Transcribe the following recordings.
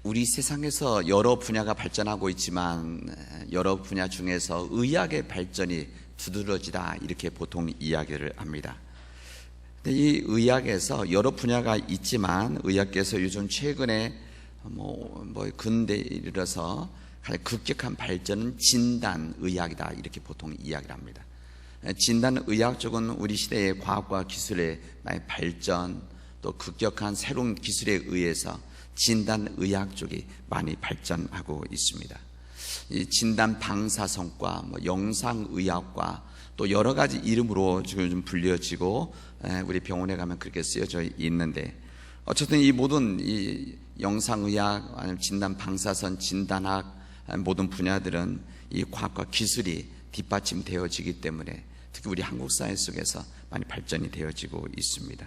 우리 세상에서 여러 분야가 발전하고 있지만 여러 분야 중에서 의학의 발전이 두드러지다 이렇게 보통 이야기를 합니다. 근데 이 의학에서 여러 분야가 있지만 의학계에서 요즘 최근에 근대에 이르러서 가장 급격한 발전은 진단의학이다 이렇게 보통 이야기를 합니다. 진단의학 쪽은 우리 시대의 과학과 기술의 많이 발전 또 급격한 새로운 기술에 의해서 진단의학 쪽이 많이 발전하고 있습니다. 이 진단 방사선과 영상의학과 또 여러 가지 이름으로 지금 좀 불려지고 우리 병원에 가면 그렇게 쓰여져 있는데, 어쨌든 이 모든 이 영상의학 아니면 진단 방사선 진단학 모든 분야들은 이 과학과 기술이 뒷받침되어지기 때문에 특히 우리 한국 사회 속에서 많이 발전이 되어지고 있습니다.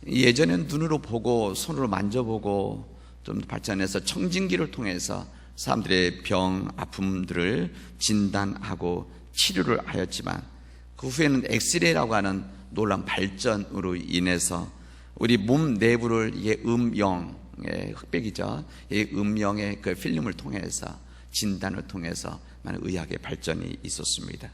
예전에는 눈으로 보고 손으로 만져보고 좀 발전해서 청진기를 통해서 사람들의 병, 아픔들을 진단하고 치료를 하였지만 그 후에는 엑스레이라고 하는 놀라운 발전으로 인해서 우리 몸 내부를 이게 음영의 흑백이죠. 이 음영의 그 필름을 통해서 진단을 통해서 많은 의학의 발전이 있었습니다.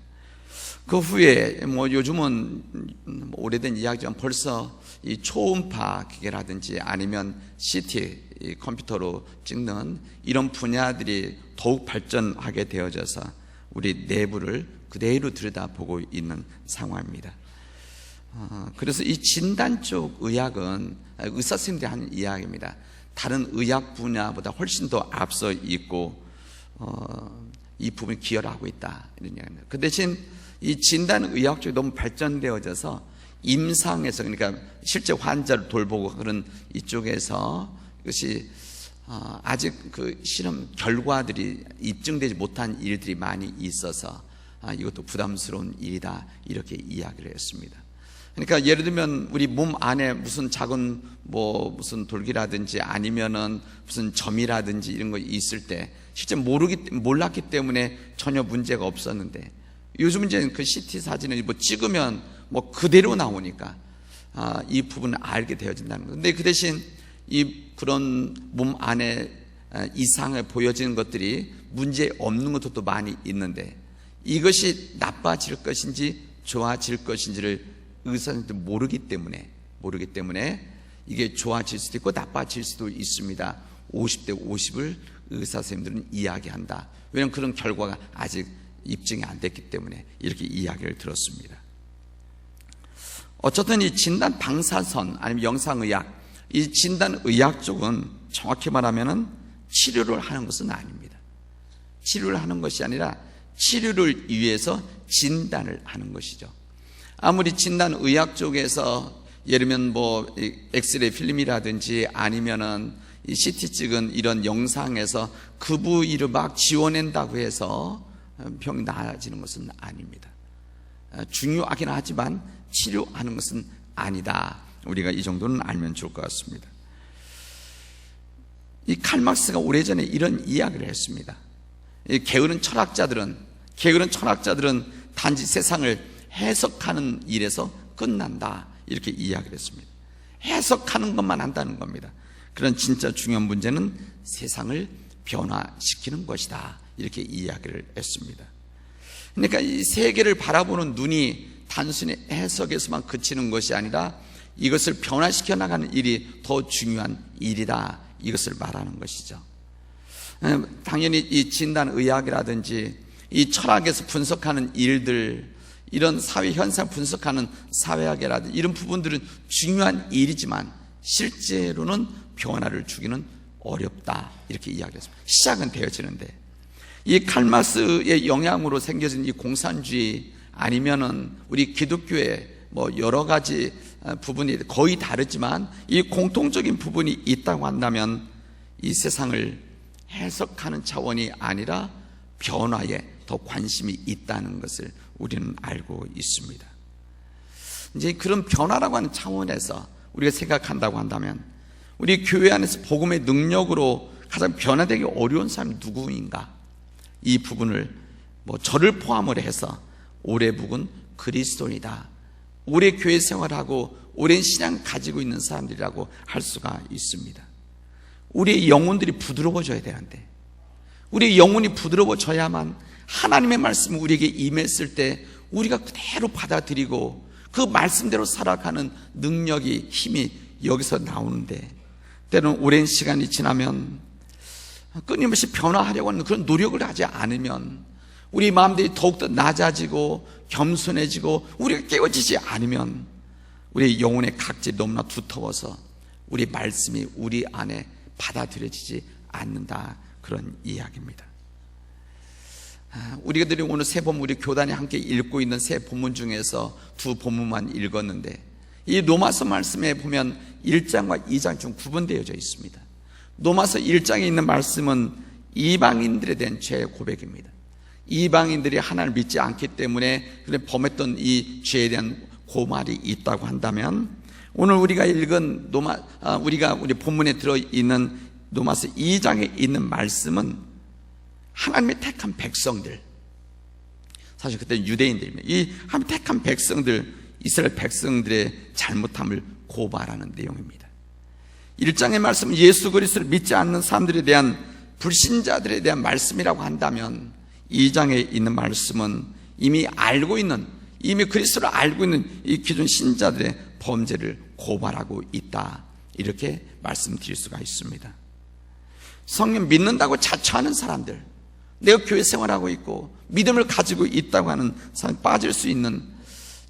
그 후에 요즘은 오래된 이야기지만 벌써 이 초음파 기계라든지 아니면 CT 컴퓨터로 찍는 이런 분야들이 더욱 발전하게 되어져서 우리 내부를 그대로 들여다보고 있는 상황입니다. 그래서 이 진단 쪽 의학은 의사 선생님들이 하는 이야기입니다. 다른 의학 분야보다 훨씬 더 앞서 있고 이 부분이 기여를 하고 있다 이런 이야기입니다. 그 대신 이 진단의학 쪽이 너무 발전되어져서 임상에서, 그러니까 실제 환자를 돌보고 그런 이쪽에서 이것이 아직 그 실험 결과들이 입증되지 못한 일들이 많이 있어서 이것도 부담스러운 일이다 이렇게 이야기를 했습니다. 그러니까 예를 들면 우리 몸 안에 무슨 작은 무슨 돌기라든지 아니면은 무슨 점이라든지 이런 거 있을 때 실제 몰랐기 때문에 전혀 문제가 없었는데, 요즘 이제 그 CT 사진을 찍으면 그대로 나오니까 이 부분을 알게 되어진다는 거예요. 근데 그 대신 그런 몸 안에 이상을 보여지는 것들이 문제 없는 것도 많이 있는데, 이것이 나빠질 것인지 좋아질 것인지를 의사들도 모르기 때문에 이게 좋아질 수도 있고 나빠질 수도 있습니다. 50대 50을 의사 선생님들은 이야기한다. 왜냐하면 그런 결과가 아직 입증이 안 됐기 때문에 이렇게 이야기를 들었습니다. 어쨌든 이 진단 방사선 아니면 영상의학, 이 진단의학 쪽은 정확히 말하면 치료를 하는 것은 아닙니다. 치료를 하는 것이 아니라 치료를 위해서 진단을 하는 것이죠. 아무리 진단의학 쪽에서 예를 들면 엑스레이 필름이라든지 아니면은 이 CT 찍은 이런 영상에서 그 부위를 막 지워낸다고 해서 병이 나아지는 것은 아닙니다. 중요하긴 하지만 치료하는 것은 아니다. 우리가 이 정도는 알면 좋을 것 같습니다. 이 칼막스가 오래전에 이런 이야기를 했습니다. 게으른 철학자들은 단지 세상을 해석하는 일에서 끝난다 이렇게 이야기를 했습니다. 해석하는 것만 한다는 겁니다. 그런 진짜 중요한 문제는 세상을 변화시키는 것이다 이렇게 이야기를 했습니다. 그러니까 이 세계를 바라보는 눈이 단순히 해석에서만 그치는 것이 아니라 이것을 변화시켜 나가는 일이 더 중요한 일이다 이것을 말하는 것이죠. 당연히 이 진단의학이라든지 이 철학에서 분석하는 일들, 이런 사회 현상 분석하는 사회학이라든지 이런 부분들은 중요한 일이지만 실제로는 변화를 주기는 어렵다 이렇게 이야기했습니다. 시작은 되어지는데, 이 칼막스의 영향으로 생겨진 이 공산주의 아니면은 우리 기독교의 여러 가지 부분이 거의 다르지만 이 공통적인 부분이 있다고 한다면 이 세상을 해석하는 차원이 아니라 변화에 더 관심이 있다는 것을 우리는 알고 있습니다. 이제 그런 변화라고 하는 차원에서 우리가 생각한다고 한다면 우리 교회 안에서 복음의 능력으로 가장 변화되기 어려운 사람이 누구인가? 이 부분을 저를 포함을 해서 오래 묵은 그리스도인이다, 오래 교회 생활하고 오랜 신앙 가지고 있는 사람들이라고 할 수가 있습니다. 우리의 영혼들이 부드러워져야 되는데, 우리의 영혼이 부드러워져야만 하나님의 말씀이 우리에게 임했을 때 우리가 그대로 받아들이고 그 말씀대로 살아가는 능력이, 힘이 여기서 나오는데, 때로는 오랜 시간이 지나면 끊임없이 변화하려고 하는 그런 노력을 하지 않으면, 우리 마음들이 더욱더 낮아지고 겸손해지고 우리가 깨어지지 않으면 우리 영혼의 각질이 너무나 두터워서 우리 말씀이 우리 안에 받아들여지지 않는다, 그런 이야기입니다. 우리들이 오늘 세 본문, 우리 교단이 함께 읽고 있는 세 본문 중에서 두 본문만 읽었는데, 이 로마서 말씀에 보면 1장과 2장 중 구분되어져 있습니다. 로마서 1장에 있는 말씀은 이방인들에 대한 죄의 고백입니다. 이방인들이 하나님을 믿지 않기 때문에 범했던 이 죄에 대한 고말이 있다고 한다면, 오늘 우리가 읽은 우리 본문에 들어있는 로마서 2장에 있는 말씀은 하나님의 택한 백성들, 사실 그때는 유대인들입니다. 이 하나님의 택한 백성들, 이스라엘 백성들의 잘못함을 고발하는 내용입니다. 1장의 말씀은 예수 그리스도를 믿지 않는 사람들에 대한, 불신자들에 대한 말씀이라고 한다면, 2장에 있는 말씀은 이미 그리스도를 알고 있는 이 기존 신자들의 범죄를 고발하고 있다, 이렇게 말씀드릴 수가 있습니다. 성령 믿는다고 자처하는 사람들, 내가 교회 생활하고 있고 믿음을 가지고 있다고 하는 사람이 빠질 수 있는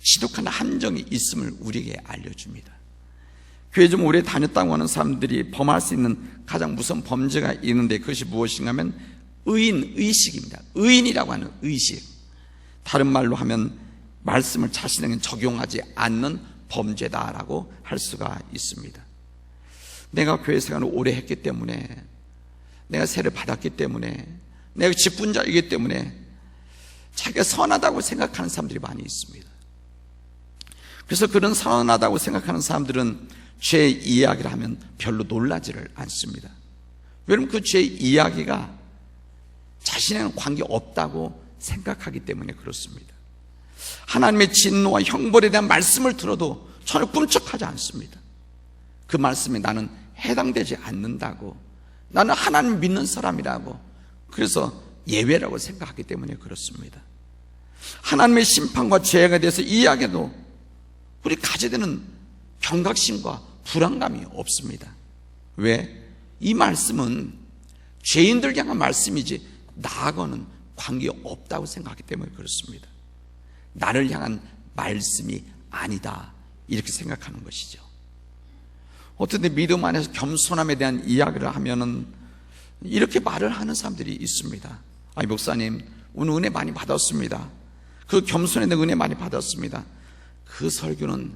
지독한 함정이 있음을 우리에게 알려줍니다. 교회 좀 오래 다녔다고 하는 사람들이 범할 수 있는 가장 무서운 범죄가 있는데, 그것이 무엇인가 하면 의식입니다. 의인이라고 하는 의식, 다른 말로 하면 말씀을 자신에게 적용하지 않는 범죄다라고 할 수가 있습니다. 내가 교회 생활을 오래 했기 때문에, 내가 세를 받았기 때문에, 내가 직분자이기 때문에 자기가 선하다고 생각하는 사람들이 많이 있습니다. 그래서 그런 선하다고 생각하는 사람들은 죄 이야기를 하면 별로 놀라지를 않습니다. 왜냐하면 그 죄 이야기가 자신에는 관계없다고 생각하기 때문에 그렇습니다. 하나님의 진노와 형벌에 대한 말씀을 들어도 전혀 꿈쩍하지 않습니다. 그 말씀에 나는 해당되지 않는다고, 나는 하나님 믿는 사람이라고, 그래서 예외라고 생각하기 때문에 그렇습니다. 하나님의 심판과 죄에 대해서 이야기해도 우리 가져야 되는 경각심과 불안감이 없습니다. 왜? 이 말씀은 죄인들 향한 말씀이지 나하고는 관계없다고 생각하기 때문에 그렇습니다. 나를 향한 말씀이 아니다, 이렇게 생각하는 것이죠. 어떤 때 믿음 안에서 겸손함에 대한 이야기를 하면은 이렇게 말을 하는 사람들이 있습니다. 아니, 목사님 오늘 은혜 많이 받았습니다. 그 겸손에 대한 은혜 많이 받았습니다. 그 설교는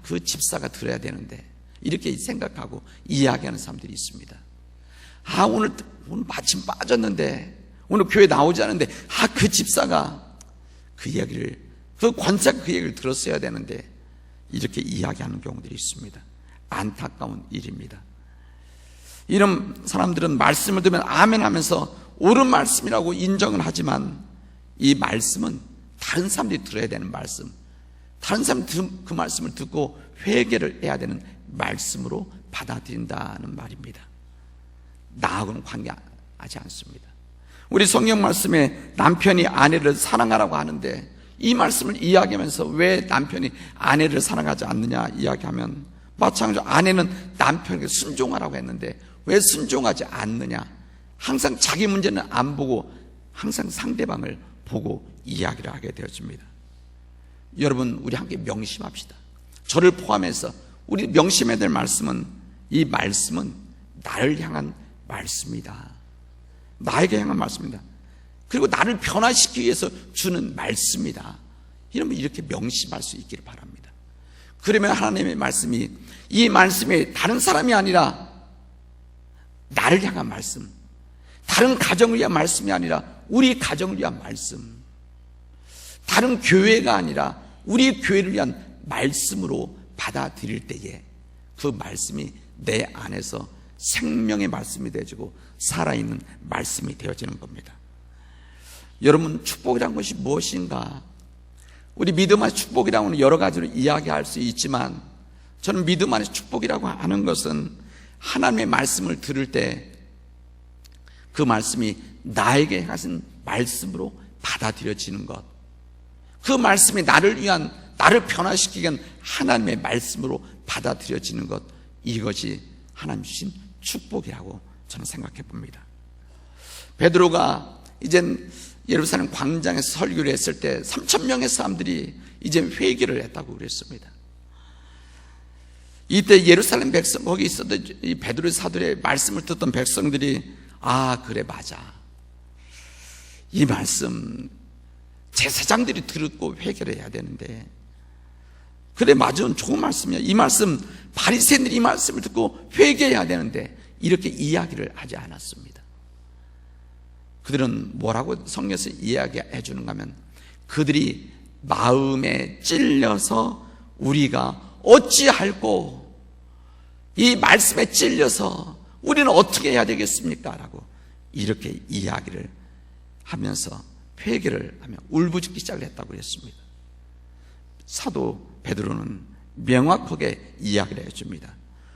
그 집사가 들어야 되는데, 이렇게 생각하고 이야기하는 사람들이 있습니다. 오늘 마침 빠졌는데, 오늘 교회 나오지 않는데, 그 집사가 그 이야기를, 그 권사가 그 얘기를 들었어야 되는데, 이렇게 이야기하는 경우들이 있습니다. 안타까운 일입니다. 이런 사람들은 말씀을 들으면 아멘 하면서 옳은 말씀이라고 인정을 하지만, 이 말씀은 다른 사람들이 들어야 되는 말씀, 다른 사람들이 그 말씀을 듣고 회개를 해야 되는 말씀으로 받아들인다는 말입니다. 나하고는 관계하지 않습니다. 우리 성경 말씀에 남편이 아내를 사랑하라고 하는데, 이 말씀을 이야기하면서 왜 남편이 아내를 사랑하지 않느냐 이야기하면, 마찬가지로 아내는 남편에게 순종하라고 했는데 왜 순종하지 않느냐, 항상 자기 문제는 안 보고 항상 상대방을 보고 이야기를 하게 되어집니다. 여러분, 우리 함께 명심합시다. 저를 포함해서 우리 명심해야 될 말씀은, 이 말씀은 나를 향한 말씀이다, 나에게 향한 말씀이다, 그리고 나를 변화시키기 위해서 주는 말씀이다. 이러면 이렇게 명심할 수 있기를 바랍니다. 그러면 하나님의 말씀이, 이 말씀이 다른 사람이 아니라 나를 향한 말씀, 다른 가정을 위한 말씀이 아니라 우리 가정을 위한 말씀, 다른 교회가 아니라 우리 교회를 위한 말씀으로 받아들일 때에 그 말씀이 내 안에서 생명의 말씀이 되어지고 살아있는 말씀이 되어지는 겁니다. 여러분, 축복이란 것이 무엇인가? 우리 믿음 안에 축복이라고는 여러 가지로 이야기할 수 있지만, 저는 믿음 안에 축복이라고 하는 것은 하나님의 말씀을 들을 때 그 말씀이 나에게 하신 말씀으로 받아들여지는 것, 그 말씀이 나를 변화시키기 위한 하나님의 말씀으로 받아들여지는 것, 이것이 하나님 주신 축복이라고 저는 생각해 봅니다. 베드로가 이젠 예루살렘 광장에서 설교를 했을 때 3,000명의 사람들이 이제 회개를 했다고 그랬습니다. 이때 예루살렘 백성, 거기 있었던 이 베드로의 사도의 말씀을 듣던 백성들이 그래, 맞아, 이 말씀 제사장들이 듣고 회개를 해야 되는데, 그래, 맞아, 좋은 말씀이야, 이 말씀 바리새인들이 이 말씀을 듣고 회개해야 되는데, 이렇게 이야기를 하지 않았습니다. 그들은 뭐라고 성경에서 이야기해 주는가 하면, 그들이 마음에 찔려서 우리가 어찌할꼬, 이 말씀에 찔려서 우리는 어떻게 해야 되겠습니까? 라고 이렇게 이야기를 하면서 회개를 하며 울부짖기 시작을 했다고 했습니다. 사도 베드로는 명확하게 이야기를 해줍니다.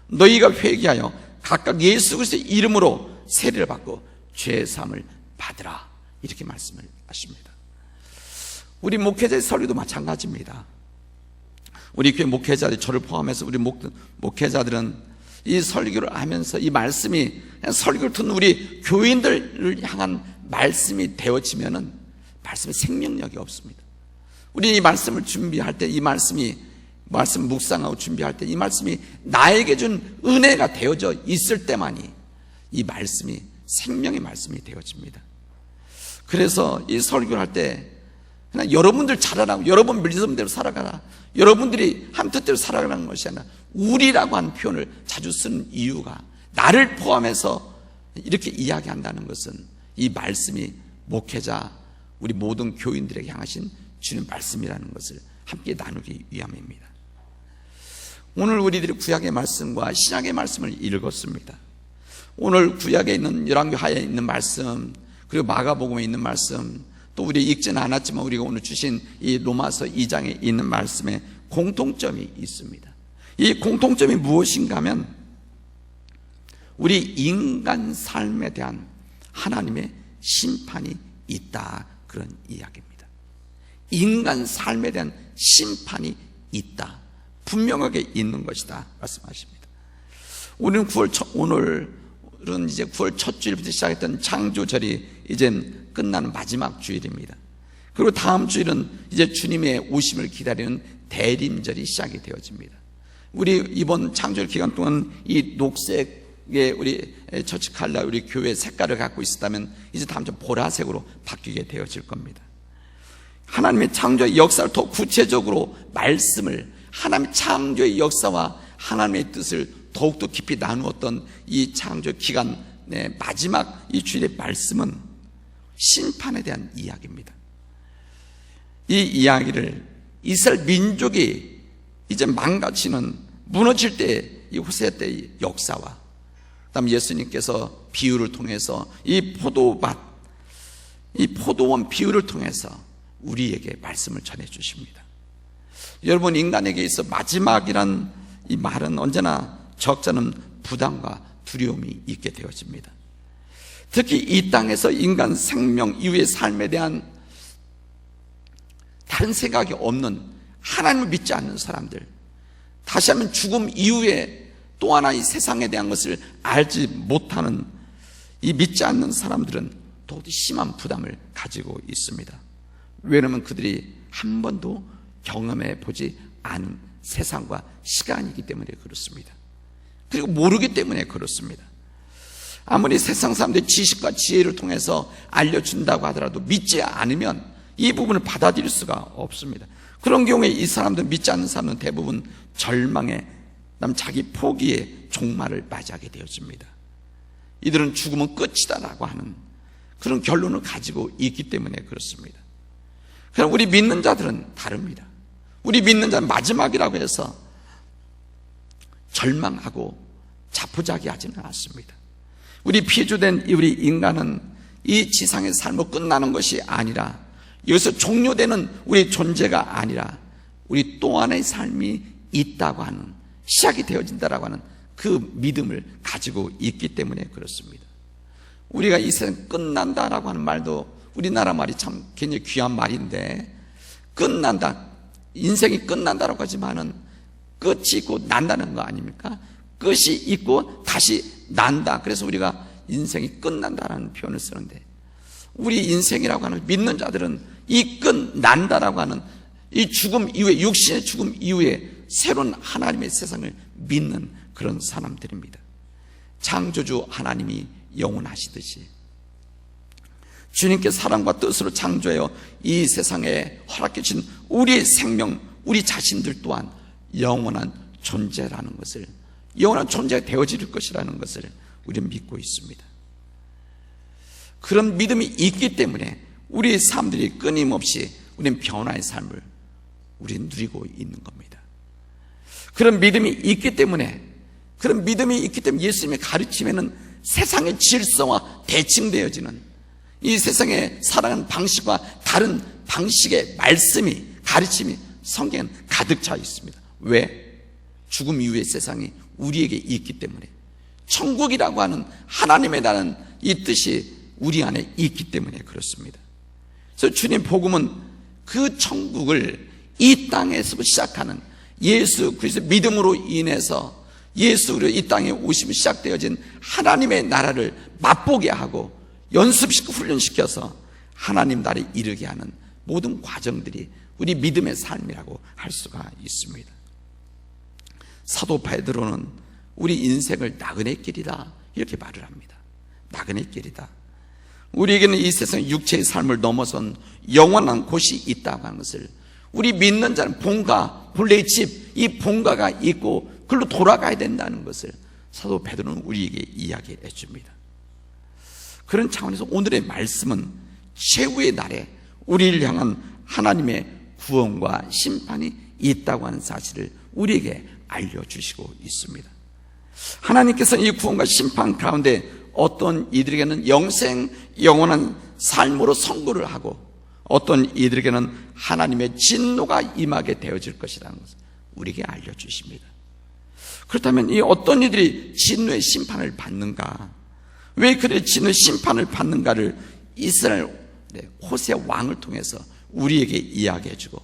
너희가 회개하여 각각 예수 그리스도의 이름으로 세례를 받고 죄 사함을 받으라, 이렇게 말씀을 하십니다. 우리 목회자의 설교도 마찬가지입니다. 우리 교회 목회자들, 저를 포함해서 우리 목회자들은 이 설교를 하면서 이 말씀이 그냥 설교를 듣는 우리 교인들을 향한 말씀이 되어지면은 말씀에 생명력이 없습니다. 우리 이 말씀을 준비할 때, 이 말씀 묵상하고 준비할 때 이 말씀이 나에게 준 은혜가 되어져 있을 때만이 이 말씀이 생명의 말씀이 되어집니다. 그래서 이 설교를 할 때 그냥 여러분들 잘하라고, 여러분 믿음대로 살아가라, 여러분들이 한 뜻대로 살아가는 것이 아니라 우리라고 하는 표현을 자주 쓰는 이유가, 나를 포함해서 이렇게 이야기한다는 것은 이 말씀이 목회자, 우리 모든 교인들에게 향하신 주는 말씀이라는 것을 함께 나누기 위함입니다. 오늘 우리들이 구약의 말씀과 신약의 말씀을 읽었습니다. 오늘 구약에 있는 열왕기하에 있는 말씀, 그리고 마가복음에 있는 말씀, 또 우리 읽지는 않았지만 우리가 오늘 주신 이 로마서 2장에 있는 말씀에 공통점이 있습니다. 이 공통점이 무엇인가 하면 우리 인간 삶에 대한 하나님의 심판이 있다, 그런 이야기입니다. 인간 삶에 대한 심판이 있다, 분명하게 있는 것이다 말씀하십니다. 오늘은 이제 9월 첫 주일부터 시작했던 창조절이 이제 끝나는 마지막 주일입니다. 그리고 다음 주일은 이제 주님의 오심을 기다리는 대림절이 시작이 되어집니다. 우리 이번 창조절 기간 동안 이 녹색의 우리 처치 칼라, 우리 교회 색깔을 갖고 있었다면 이제 다음 주 보라색으로 바뀌게 되어질 겁니다. 하나님의 창조의 역사를 더 구체적으로 말씀을, 하나님의 창조의 역사와 하나님의 뜻을 더욱더 깊이 나누었던 이 창조 기간의 마지막 이 주일의 말씀은 심판에 대한 이야기입니다. 이 이야기를 이스라엘 민족이 이제 망가지는, 무너질 때 이 호세 때의 역사와, 그다음 예수님께서 비유를 통해서 이 포도원 비유를 통해서 우리에게 말씀을 전해 주십니다. 여러분, 인간에게 있어 마지막이란 이 말은 언제나 적잖은 부담과 두려움이 있게 되어집니다. 특히 이 땅에서 인간 생명 이후의 삶에 대한 다른 생각이 없는, 하나님을 믿지 않는 사람들, 다시 하면 죽음 이후에 또 하나 이 세상에 대한 것을 알지 못하는 이 믿지 않는 사람들은 더욱 심한 부담을 가지고 있습니다. 왜냐하면 그들이 한 번도 경험해 보지 않은 세상과 시간이기 때문에 그렇습니다. 그리고 모르기 때문에 그렇습니다. 아무리 세상 사람들의 지식과 지혜를 통해서 알려준다고 하더라도 믿지 않으면 이 부분을 받아들일 수가 없습니다. 그런 경우에 이 사람들, 믿지 않는 사람은 대부분 절망에, 자기 포기의 종말을 맞이하게 되어집니다. 이들은 죽으면 끝이다라고 하는 그런 결론을 가지고 있기 때문에 그렇습니다. 그럼 우리 믿는 자들은 다릅니다. 우리 믿는 자는 마지막이라고 해서 절망하고 자포자기하지는 않습니다. 우리 피조된 우리 인간은 이 지상의 삶으로 끝나는 것이 아니라, 여기서 종료되는 우리 존재가 아니라 우리 또 하나의 삶이 있다고 하는, 시작이 되어진다라고 하는 그 믿음을 가지고 있기 때문에 그렇습니다. 우리가 이 세상 끝난다라고 하는 말도 우리나라 말이 참 굉장히 귀한 말인데, 끝난다, 인생이 끝난다라고 하지만은 끝이 있고 난다는 거 아닙니까? 끝이 있고 다시 난다. 그래서 우리가 인생이 끝난다라는 표현을 쓰는데, 우리 인생이라고 하는 믿는 자들은 이 끝난다라고 하는 이 죽음 이후에, 육신의 죽음 이후에 새로운 하나님의 세상을 믿는 그런 사람들입니다. 창조주 하나님이 영원하시듯이 주님께 사랑과 뜻으로 창조하여 이 세상에 허락해 주신 우리의 생명, 우리 자신들 또한 영원한 존재라는 것을, 영원한 존재가 되어질 것이라는 것을 우리는 믿고 있습니다. 그런 믿음이 있기 때문에 우리 삶들이 끊임없이 우리는 변화의 삶을 우리는 누리고 있는 겁니다. 그런 믿음이 있기 때문에 예수님의 가르침에는 세상의 질서와 대칭되어지는, 이 세상에 살아가는 방식과 다른 방식의 말씀이, 가르침이 성경에는 가득 차 있습니다. 왜? 죽음 이후의 세상이 우리에게 있기 때문에, 천국이라고 하는 하나님의 나라는 이 뜻이 우리 안에 있기 때문에 그렇습니다. 그래서 주님 복음은 그 천국을 이 땅에서 시작하는, 예수 그리스도 믿음으로 인해서 예수 그리스도 이 땅에 오심이 시작되어진 하나님의 나라를 맛보게 하고 연습시키고 훈련시켜서 하나님 나라에 이르게 하는 모든 과정들이 우리 믿음의 삶이라고 할 수가 있습니다. 사도 베드로는 우리 인생을 나그네 길이다 이렇게 말을 합니다. 나그네 길이다. 우리에게는 이 세상 육체의 삶을 넘어선 영원한 곳이 있다고 하는 것을, 우리 믿는 자는 본가, 본래의 집, 이 본가가 있고 그걸로 돌아가야 된다는 것을 사도 베드로는 우리에게 이야기해 줍니다. 그런 차원에서 오늘의 말씀은 최후의 날에 우리를 향한 하나님의 구원과 심판이 있다고 하는 사실을 우리에게 알려주시고 있습니다. 하나님께서 이 구원과 심판 가운데 어떤 이들에게는 영원한 삶으로 선고를 하고, 어떤 이들에게는 하나님의 진노가 임하게 되어질 것이라는 것을 우리에게 알려주십니다. 그렇다면 이 어떤 이들이 진노의 심판을 받는가, 왜 그래 진노의 심판을 받는가를 이스라엘 호세 왕을 통해서 우리에게 이야기해 주고,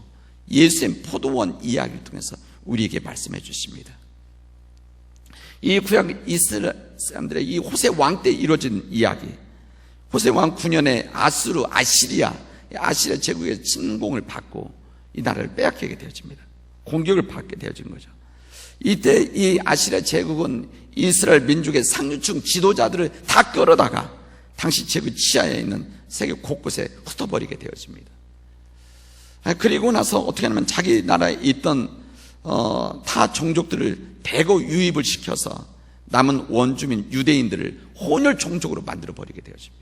예수의 포도원 이야기를 통해서 우리에게 말씀해 주십니다. 이 구약 이스라엘 사람들의 이 호세 왕 때 이루어진 이야기, 호세 왕 9년에 아시리아 제국의 침공을 받고 이 나라를 빼앗기게 되어집니다. 공격을 받게 되어진 거죠. 이때 이 아시리아 제국은 이스라엘 민족의 상류층 지도자들을 다 끌어다가 당시 제국 지하에 있는 세계 곳곳에 흩어버리게 되어집니다. 그리고 나서 어떻게 하냐면 자기 나라에 있던 타 종족들을 대거 유입을 시켜서 남은 원주민 유대인들을 혼혈 종족으로 만들어버리게 되어집니다.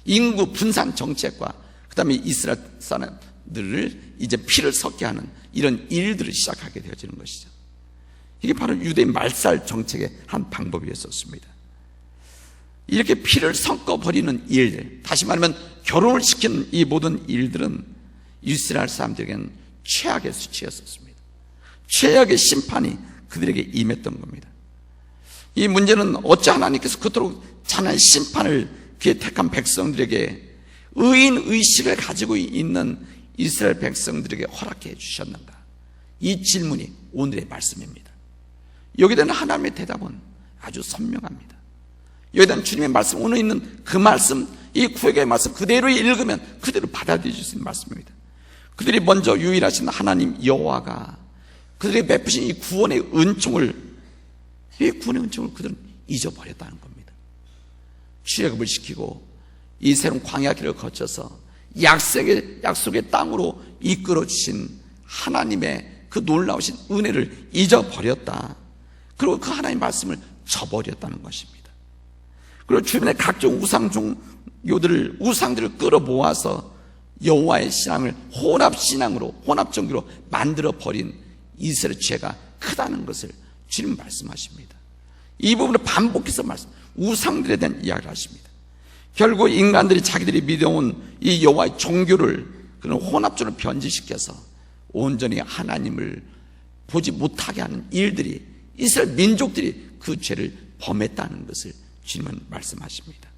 인구 분산 정책과 그 다음에 이스라엘 사람들을 이제 피를 섞게 하는 이런 일들을 시작하게 되어지는 것이죠. 이게 바로 유대인 말살 정책의 한 방법이었습니다. 이렇게 피를 섞어버리는 일들, 다시 말하면 결혼을 시키는 이 모든 일들은 이스라엘 사람들에게는 최악의 수치였었습니다. 최악의 심판이 그들에게 임했던 겁니다. 이 문제는 어찌 하나님께서 그토록 찬한 심판을 그의 택한 백성들에게, 의인의식을 가지고 있는 이스라엘 백성들에게 허락해 주셨는가? 이 질문이 오늘의 말씀입니다. 여기에 대한 하나님의 대답은 아주 선명합니다. 여기에 대한 주님의 말씀, 오늘 있는 그 말씀, 이 구약의 말씀 그대로 읽으면 그대로 받아들일 수 있는 말씀입니다. 그들이 먼저 유일하신 하나님 여호와가 그들에게 베푸신 이 구원의 은총을 그들은 잊어버렸다는 겁니다. 출애굽을 시키고 이 새로운 광야 길을 거쳐서 약속의 땅으로 이끌어 주신 하나님의 그 놀라우신 은혜를 잊어버렸다. 그리고 그 하나님의 말씀을 저버렸다는 것입니다. 그리고 주변의 각종 우상들을 끌어모아서 여호와의 신앙을 혼합종교로 만들어버린 이스라엘 죄가 크다는 것을 주님 말씀하십니다. 이 부분을 반복해서 우상들에 대한 이야기를 하십니다. 결국 인간들이 자기들이 믿어온 이 여호와의 종교를 그런 혼합종으로 변질시켜서 온전히 하나님을 보지 못하게 하는 일들이 이스라엘 민족들이 그 죄를 범했다는 것을 주님은 말씀하십니다.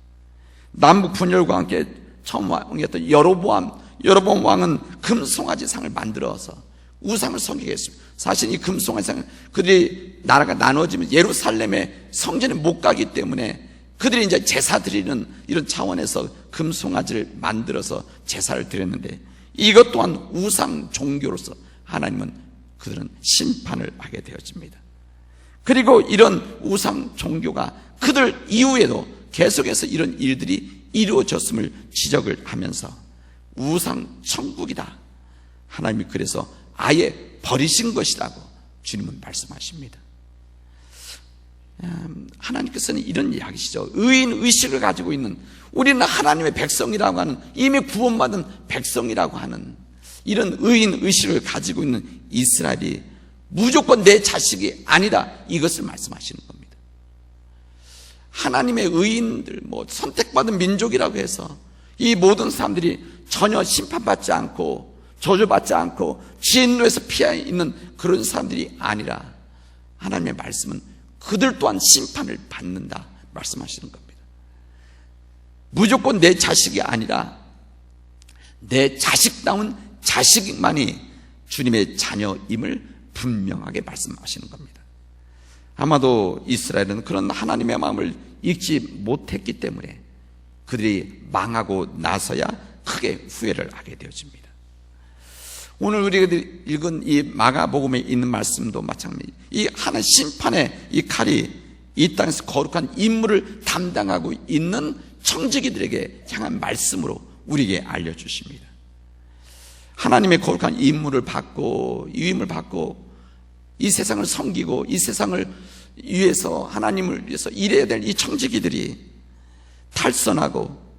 남북 분열과 함께 처음 왕이었던 여로보암 왕은 금송아지 상을 만들어서 우상을 섬기게 했습니다. 사실 이 금송아지 상은 그들이 나라가 나눠지면 예루살렘의 성전에 못 가기 때문에 그들이 이제 제사 드리는 이런 차원에서 금송아지를 만들어서 제사를 드렸는데, 이것 또한 우상 종교로서 하나님은 그들은 심판을 하게 되어집니다. 그리고 이런 우상 종교가 그들 이후에도 계속해서 이런 일들이 이루어졌음을 지적을 하면서 우상 천국이다, 하나님이 그래서 아예 버리신 것이라고 주님은 말씀하십니다. 하나님께서는 이런 이야기시죠. 의인 의식을 가지고 있는, 우리는 하나님의 백성이라고 하는, 이미 구원받은 백성이라고 하는 이런 의인 의식을 가지고 있는 이스라엘이 무조건 내 자식이 아니다, 이것을 말씀하시는 겁니다. 하나님의 의인들, 선택받은 민족이라고 해서 이 모든 사람들이 전혀 심판받지 않고 저주받지 않고 진노에서 피해 있는 그런 사람들이 아니라, 하나님의 말씀은 그들 또한 심판을 받는다 말씀하시는 겁니다. 무조건 내 자식이 아니라 내 자식다운 자식만이 주님의 자녀임을 분명하게 말씀하시는 겁니다. 아마도 이스라엘은 그런 하나님의 마음을 읽지 못했기 때문에 그들이 망하고 나서야 크게 후회를 하게 되어집니다. 오늘 우리가 읽은 이 마가복음에 있는 말씀도 마찬가지, 이 하나님 심판의 이 칼이 이 땅에서 거룩한 임무를 담당하고 있는 청지기들에게 향한 말씀으로 우리에게 알려주십니다. 하나님의 거룩한 임무를 받고 유임을 받고 이 세상을 섬기고 이 세상을 위해서, 하나님을 위해서 일해야 될 이 청지기들이 탈선하고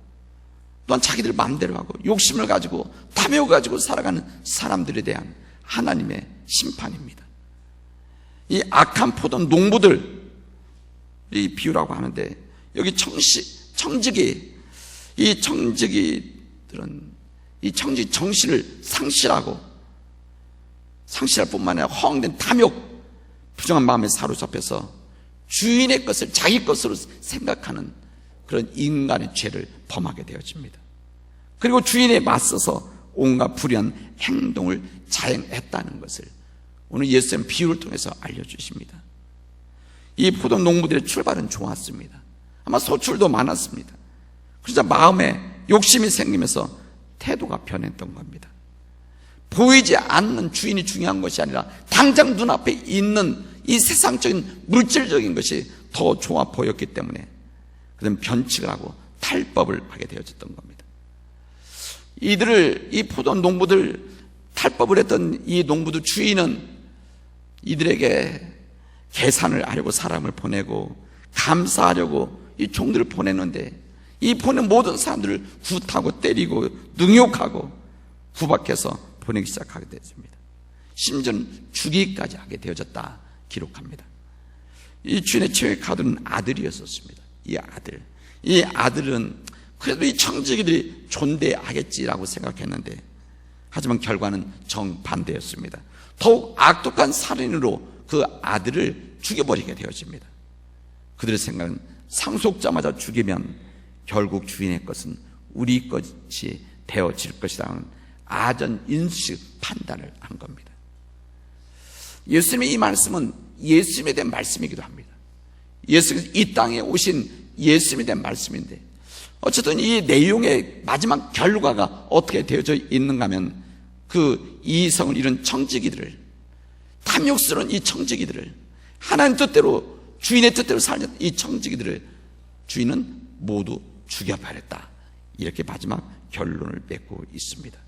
또한 자기들 마음대로 하고 욕심을 가지고 탐욕을 가지고 살아가는 사람들에 대한 하나님의 심판입니다. 이 악한 포도원 농부들이 비유라고 하는데, 여기 청지기, 이 청지기들은 이 청지기 정신을 상실할 뿐만 아니라 허황된 탐욕, 부정한 마음에 사로잡혀서 주인의 것을 자기 것으로 생각하는 그런 인간의 죄를 범하게 되어집니다. 그리고 주인에 맞서서 온갖 불의한 행동을 자행했다는 것을 오늘 예수님 비유를 통해서 알려주십니다. 이 포도원 농부들의 출발은 좋았습니다. 아마 소출도 많았습니다. 그러자 마음에 욕심이 생기면서 태도가 변했던 겁니다. 보이지 않는 주인이 중요한 것이 아니라 당장 눈앞에 있는 이 세상적인 물질적인 것이 더 좋아 보였기 때문에 그들은 변칙을 하고 탈법을 하게 되어졌던 겁니다. 이 포도원 농부들, 탈법을 했던 이 농부들 주인은 이들에게 계산을 하려고 사람을 보내고 감사하려고 이 종들을 보냈는데, 이 보낸 모든 사람들을 굿하고 때리고 능욕하고 구박해서 보내기 시작하게 되었습니다. 심지어는 죽이기까지 하게 되어졌다 기록합니다. 이 주인의 최후의 가두는 아들이었었습니다. 이 아들은 그래도 이 청지기들이 존대하겠지라고 생각했는데, 하지만 결과는 정반대였습니다. 더욱 악독한 살인으로 그 아들을 죽여버리게 되어집니다. 그들의 생각은 상속자마저 죽이면 결국 주인의 것은 우리 것이 되어질 것이라는 아전 인식 판단을 한 겁니다. 예수님의 이 말씀은 예수님에 대한 말씀이기도 합니다. 예수께서 이 땅에 오신 예수님에 대한 말씀인데, 어쨌든 이 내용의 마지막 결과가 어떻게 되어져 있는가 하면, 그 이성을 잃은 청지기들을, 탐욕스러운 이 청지기들을, 하나님 뜻대로, 주인의 뜻대로 살던 이 청지기들을 주인은 모두 죽여버렸다, 이렇게 마지막 결론을 맺고 있습니다.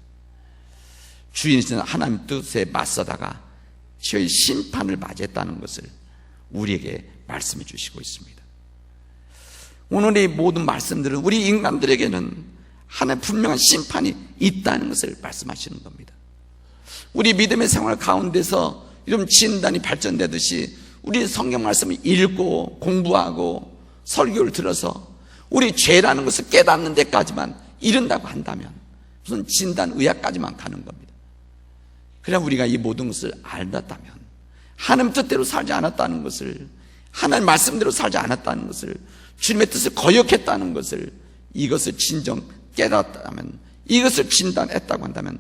주인은 하나님 뜻에 맞서다가 저희 심판을 맞이했다는 것을 우리에게 말씀해 주시고 있습니다. 오늘의 모든 말씀들은 우리 인간들에게는 하나님의 분명한 심판이 있다는 것을 말씀하시는 겁니다. 우리 믿음의 생활 가운데서 이런 진단이 발전되듯이 우리 성경 말씀을 읽고 공부하고 설교를 들어서 우리 죄라는 것을 깨닫는 데까지만 이른다고 한다면 무슨 진단 의학까지만 가는 겁니다. 그래야 우리가 이 모든 것을 알았다면, 하나님 뜻대로 살지 않았다는 것을 하나님 말씀대로 살지 않았다는 것을, 주님의 뜻을 거역했다는 것을, 이것을 진정 깨닫다면, 이것을 진단했다고 한다면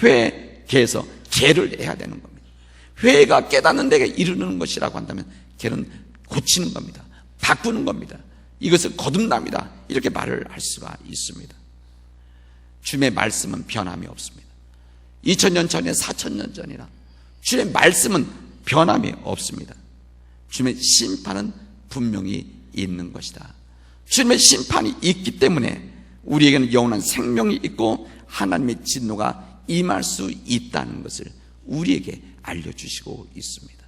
회개해서 개를 해야 되는 겁니다. 회개가 깨닫는 데가 이르는 것이라고 한다면 개는 고치는 겁니다. 바꾸는 겁니다. 이것을 거듭납니다. 이렇게 말을 할 수가 있습니다. 주님의 말씀은 변함이 없습니다. 2000년 전에 4000년 전이나 주님의 말씀은 변함이 없습니다. 주님의 심판은 분명히 있는 것이다. 주님의 심판이 있기 때문에 우리에게는 영원한 생명이 있고 하나님의 진노가 임할 수 있다는 것을 우리에게 알려주시고 있습니다.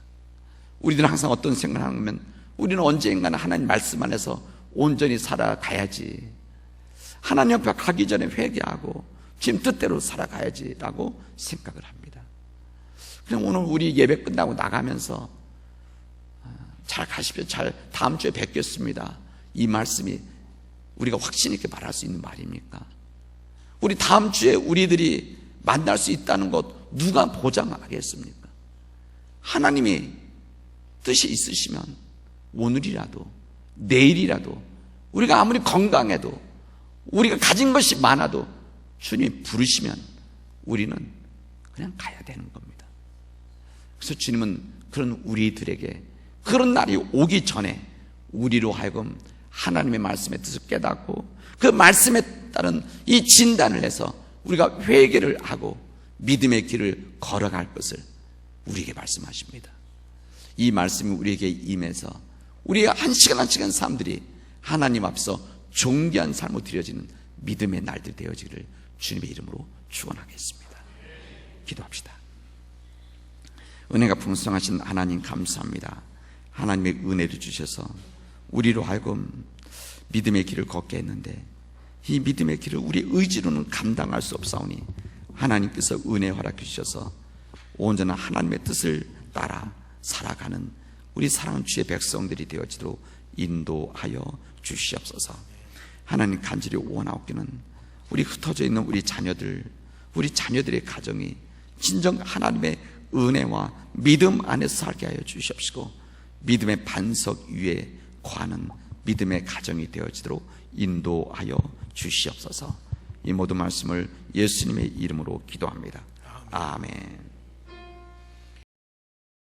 우리들은 항상 어떤 생각을 하면, 우리는 언젠가는 하나님 말씀 안에서 온전히 살아가야지, 하나님 앞에 가기 전에 회개하고 주님 뜻대로 살아가야지라고 생각을 합니다. 그럼 오늘 우리 예배 끝나고 나가면서 잘 가십시오, 잘 다음 주에 뵙겠습니다, 이 말씀이 우리가 확신 있게 말할 수 있는 말입니까? 우리 다음 주에 우리들이 만날 수 있다는 것 누가 보장하겠습니까? 하나님이 뜻이 있으시면 오늘이라도 내일이라도, 우리가 아무리 건강해도, 우리가 가진 것이 많아도 주님이 부르시면 우리는 그냥 가야 되는 겁니다. 그래서 주님은 그런 우리들에게 그런 날이 오기 전에 우리로 하여금 하나님의 말씀의 뜻을 깨닫고 그 말씀에 따른 이 진단을 해서 우리가 회개를 하고 믿음의 길을 걸어갈 것을 우리에게 말씀하십니다. 이 말씀이 우리에게 임해서 우리가 한 시간 한 시간 사람들이 하나님 앞에서 존귀한 삶을 드려지는 믿음의 날들 되어지기를 주님의 이름으로 축원하겠습니다. 기도합시다. 은혜가 풍성하신 하나님 감사합니다. 하나님의 은혜를 주셔서 우리로 하여금 믿음의 길을 걷게 했는데, 이 믿음의 길을 우리 의지로는 감당할 수 없사오니 하나님께서 은혜 허락해 주셔서 온전한 하나님의 뜻을 따라 살아가는 우리 사랑하는 주의 백성들이 되어지도록 인도하여 주시옵소서. 하나님 간절히 원하옵기는 우리 흩어져 있는 우리 자녀들의 가정이 진정 하나님의 은혜와 믿음 안에서 살게 하여 주시옵시고, 믿음의 반석 위에 거하는 믿음의 가정이 되어지도록 인도하여 주시옵소서. 이 모든 말씀을 예수님의 이름으로 기도합니다. 아멘.